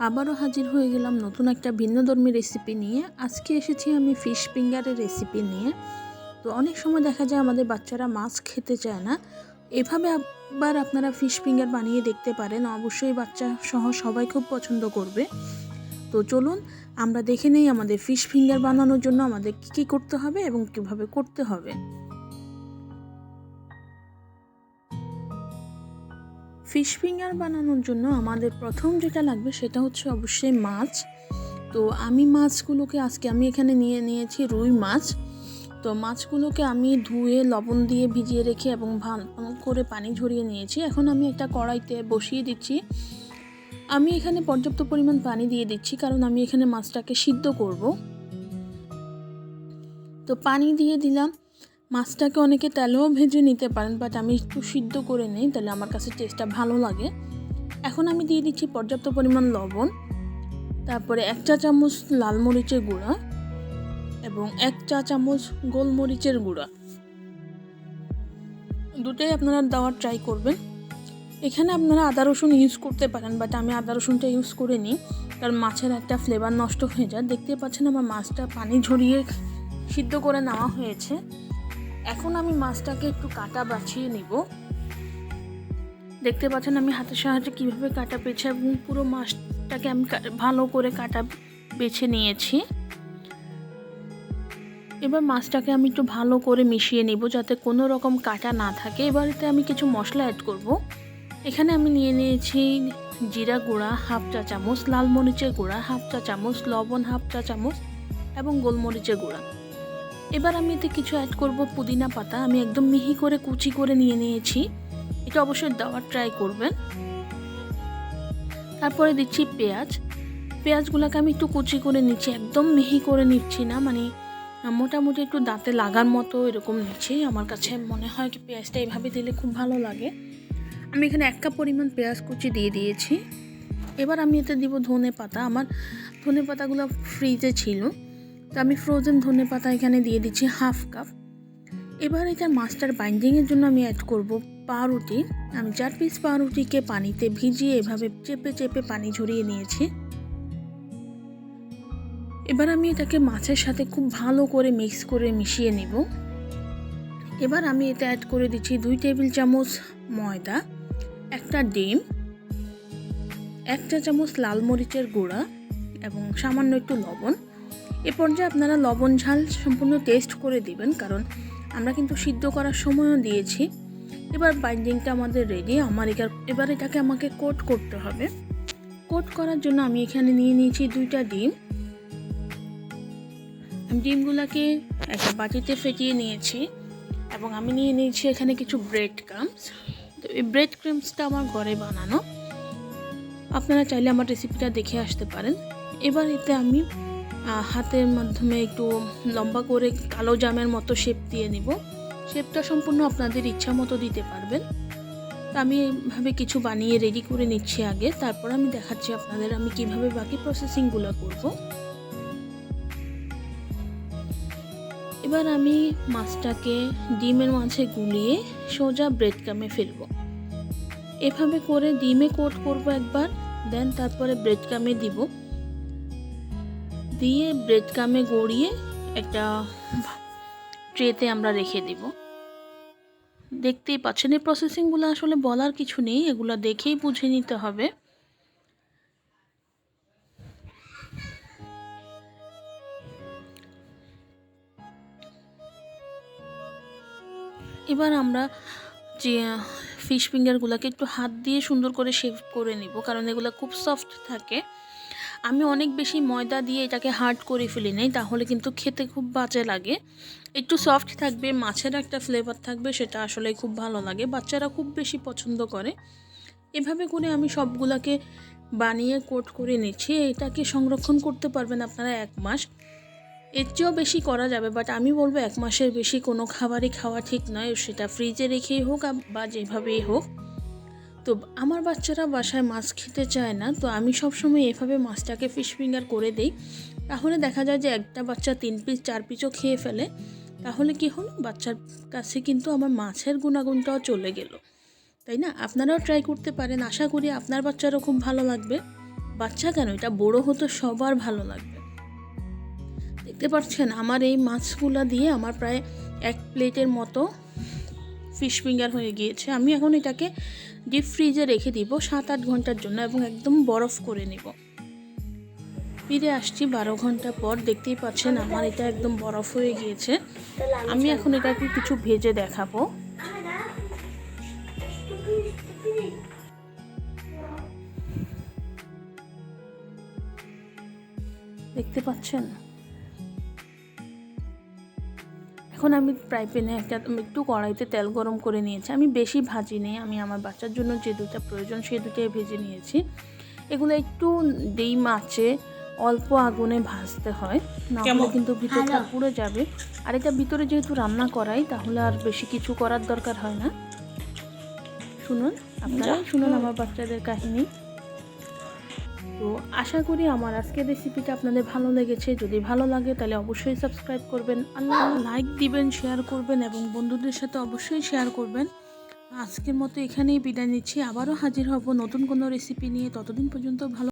আবারও হাজির হয়ে গেলাম নতুন একটা ভিন্নধর্মী রেসিপি নিয়ে। আজকে এসেছি আমি ফিশ ফিঙ্গারের রেসিপি নিয়ে। তো অনেক সময় দেখা যায় আমাদের বাচ্চারা মাছ খেতে চায় না, এভাবে আবার আপনারা ফিশ ফিঙ্গার বানিয়ে দেখতে পারেন। অবশ্যই বাচ্চা সহ সবাই খুব পছন্দ করবে। তো চলুন আমরা দেখে নেই আমাদের ফিশ ফিঙ্গার বানানোর জন্য আমাদের কী করতে হবে এবং কিভাবে করতে হবে। ফিশ ফিঙ্গার বানানোর জন্য আমাদের প্রথম যেটা লাগবে সেটা হচ্ছে অবশ্যই মাছ। তো আমি মাছগুলোকে আজকে আমি এখানে নিয়ে নিয়েছি রুই মাছ। তো মাছগুলোকে আমি ধুয়ে লবণ দিয়ে ভিজিয়ে রেখে এবং ভালো করে পানি ঝরিয়ে নিয়েছি। এখন আমি একটা কড়াইতে বসিয়ে দিচ্ছি। আমি এখানে পর্যাপ্ত পরিমাণ পানি দিয়ে দিচ্ছি, কারণ আমি এখানে মাছটাকে সিদ্ধ করব। তো পানি দিয়ে দিলাম। মাছটাকে অনেকে তেলেও ভেজে নিতে পারেন, বাট আমি একটু সিদ্ধ করে নিই, তাহলে আমার কাছে টেস্টটা ভালো লাগে। এখন আমি দিয়ে দিচ্ছি পর্যাপ্ত পরিমাণ লবণ, তারপরে 1 চা চামচ লাল মরিচের গুঁড়া এবং 1 চা চামচ গোলমরিচের গুঁড়া। দুটোই আপনারা দেওয়ার ট্রাই করবেন। এখানে আপনারা আদা রসুন ইউজ করতে পারেন, বাট আমি আদা রসুনটা ইউজ করে নিই, কারণ মাছের একটা ফ্লেভার নষ্ট হয়ে যায়। দেখতে পাচ্ছেন আমার মাছটা পানি ঝরিয়ে সিদ্ধ করে নেওয়া হয়েছে। এখন আমি মাছটাকে একটু কাটা বাছিয়ে নিব। দেখতে পাচ্ছেন আমি হাতের সাহায্যে কীভাবে কাটা পেয়েছি এবং পুরো মাছটাকে আমি ভালো করে কাটা বেছে নিয়েছি। এবার মাছটাকে আমি একটু ভালো করে মিশিয়ে নিব যাতে কোনো রকম কাটা না থাকে। এবার এতে আমি কিছু মশলা অ্যাড করব। এখানে আমি নিয়ে নিয়েছি জিরা গুঁড়া 1/2 চা চামচ, লাল মরিচের গুঁড়া 1/2 চা চামচ, লবণ 1/2 চা চামচ এবং গোলমরিচের গুঁড়া। এবার আমি এতে কিছু অ্যাড করব পুদিনা পাতা। আমি একদম মিহি করে কুচি করে নিয়ে নিয়েছি, এটা অবশ্যই দেওয়ার ট্রাই করবেন। তারপরে দিচ্ছি পেঁয়াজগুলোকে আমি একটু কুচি করে নিচ্ছি, একদম মিহি করে নিচ্ছি না, মানে মোটামুটি একটু দাঁতে লাগার মতো এরকম নিচ্ছি। আমার কাছে মনে হয় কি পেঁয়াজটা এইভাবে দিলে খুব ভালো লাগে। আমি এখানে 1 কাপ পরিমাণ পেঁয়াজ কুচি দিয়ে দিয়েছি। এবার আমি এতে দিব ধনে পাতা। আমার ধনে পাতাগুলো ফ্রিজে ছিল, তো আমি ফ্রোজেন ধনে পাতা এখানে দিয়ে দিচ্ছি 1/2 কাপ। এবার এটা মাছটার বাইন্ডিংয়ের জন্য আমি অ্যাড করব পাউরুটি। আমি 4 পিস পাউরুটিকে পানিতে ভিজিয়ে এভাবে চেপে চেপে পানি ঝরিয়ে নিয়েছি। এবার আমি এটাকে মাছের সাথে খুব ভালো করে মিক্স করে মিশিয়ে নিব। এবার আমি এটা অ্যাড করে দিচ্ছি 2 টেবিল চামচ ময়দা, একটা ডিম, 1 চা চামচ লাল মরিচের গুঁড়া এবং সামান্য একটু লবণ। এ পর্যায়ে আপনারা লবণ ঝাল সম্পূর্ণ টেস্ট করে দিবেন, কারণ আমরা কিন্তু সিদ্ধ করার সময়ও দিয়েছি। এবার বাইন্ডিংটা আমাদের রেডি। এবার এটাকে আমাকে কোট করতে হবে। কোট করার জন্য আমি এখানে নিয়ে নিয়েছি 2টা ডিম। ডিমগুলোকে একটা বাটিতে ফেটিয়ে নিয়েছি এবং আমি নিয়ে নিয়েছি এখানে কিছু ব্রেড ক্রাম্বস। তো এই ব্রেড ক্রাম্বসটা আমার ঘরে বানানো, আপনারা চাইলে আমার রেসিপিটা দেখে আসতে পারেন। এবার এতে আমি হাতের মাধ্যমে একটু লম্বা করে কালো জামের মতো শেপ দিয়ে নিব। শেপটা সম্পূর্ণ আপনাদের ইচ্ছা মতো দিতে পারবেন। তো আমি এইভাবে কিছু বানিয়ে রেডি করে নিচ্ছি আগে, তারপর আমি দেখাচ্ছি আপনাদের আমি কিভাবে বাকি প্রসেসিংগুলো করব। এবার আমি মাছটাকে ডিমের মাঝে গুলিয়ে সোজা ব্রেড ক্রামে ফেলব। এভাবে করে ডিমে কোট করব একবার, দেন তারপরে ব্রেড ক্রামে দিব, দিয়ে ব্রেড ক্রামে গড়িয়ে একটা ট্রেতে আমরা রেখে দিব। দেখতেই পাচ্ছেন এই প্রসেসিংগুলো আসলে বলার কিছু নেই, এগুলো দেখেই বুঝে নিতে হবে। এবার আমরা যে ফিশ ফিঙ্গারগুলোকে একটু হাত দিয়ে সুন্দর করে শেপ করে নিব, কারণ এগুলো খুব সফট থাকে। আমি অনেক বেশি ময়দা দিয়ে এটাকে হার্ড করে ফেলি নাই, তাহলে কিন্তু খেতে খুব বাজে লাগে। একটু সফট থাকবে, মাছের একটা ফ্লেভার থাকবে, সেটা আসলে খুব ভালো লাগে, বাচ্চারা খুব বেশি পছন্দ করে। এভাবে করে আমি সবগুলোকে বানিয়ে কোট করে নিচ্ছি। এটাকে সংরক্ষণ করতে পারবেন আপনারা 1 মাস, এর চেয়েও বেশি করা যাবে, বাট আমি বলবো 1 মাসের বেশি কোনো খাবারই খাওয়া ঠিক নয়, সেটা ফ্রিজে রেখেই হোক বা যেভাবেই হোক। তো আমার বাচ্চারা বাসায় মাছ খেতে চায় না, তো আমি সবসময় এভাবে মাছটাকে ফিশ ফিঙ্গার করে দিই। তাহলে দেখা যায় যে একটা বাচ্চা 3 পিস 4 পিসও খেয়ে ফেলে। তাহলে কি হলো, বাচ্চার কাছে কিন্তু আমার মাছের গুণাগুণটাও চলে গেল, তাই না? আপনারাও ট্রাই করতে পারেন, আশা করি আপনার বাচ্চারও খুব ভালো লাগবে। বাচ্চা কেন, এটা বড় হতো সবার ভালো লাগবে। দেখতে পাচ্ছেন আমার এই মাছগুলা দিয়ে আমার প্রায় 1 প্লেটের মতো ফিশ ফিঙ্গার হয়ে গিয়েছে। আমি এখন এটাকে ডিপ ফ্রিজে রেখে দিব 7-8 ঘন্টার জন্য এবং একদম বরফ করে নিব। ফিরে আসছি 12 ঘন্টা পর। দেখতেই পাচ্ছেন আমার এটা একদম বরফ হয়ে গিয়েছে। আমি এখন এটাকে কিছু ভেজে দেখাবো। দেখতে পাচ্ছেন, এখন আমি ফ্রাই প্যানে একটু কড়াইতে তেল গরম করে নিয়েছি। আমি বেশি ভাজি নেই, আমি আমার বাচ্চার জন্য যে দুটো প্রয়োজন সেই দুটোই ভেজে নিয়েছি। এগুলো একটু ডিম আঁচে অল্প আগুনে ভাজতে হয়, না হলে কিন্তু ভিতরটা পুড়ে যাবে। আর এটা ভিতরে যেহেতু রান্না করাই, তাহলে আর বেশি কিছু করার দরকার হয় না। শুনুন, আপনারাই শুনুন আমার বাচ্চাদের কাহিনী। তো আশা করি আমার আজকের রেসিপিটা আপনাদের ভালো লেগেছে। যদি ভালো লাগে তাহলে অবশ্যই সাবস্ক্রাইব করবেন, লাইক দিবেন, শেয়ার করবেন এবং বন্ধুদের সাথে অবশ্যই শেয়ার করবেন। আজকের মতো এখানেই বিদায় নিচ্ছি। আবারও হাজির হব নতুন কোনো রেসিপি নিয়ে। ততদিন পর্যন্ত ভালো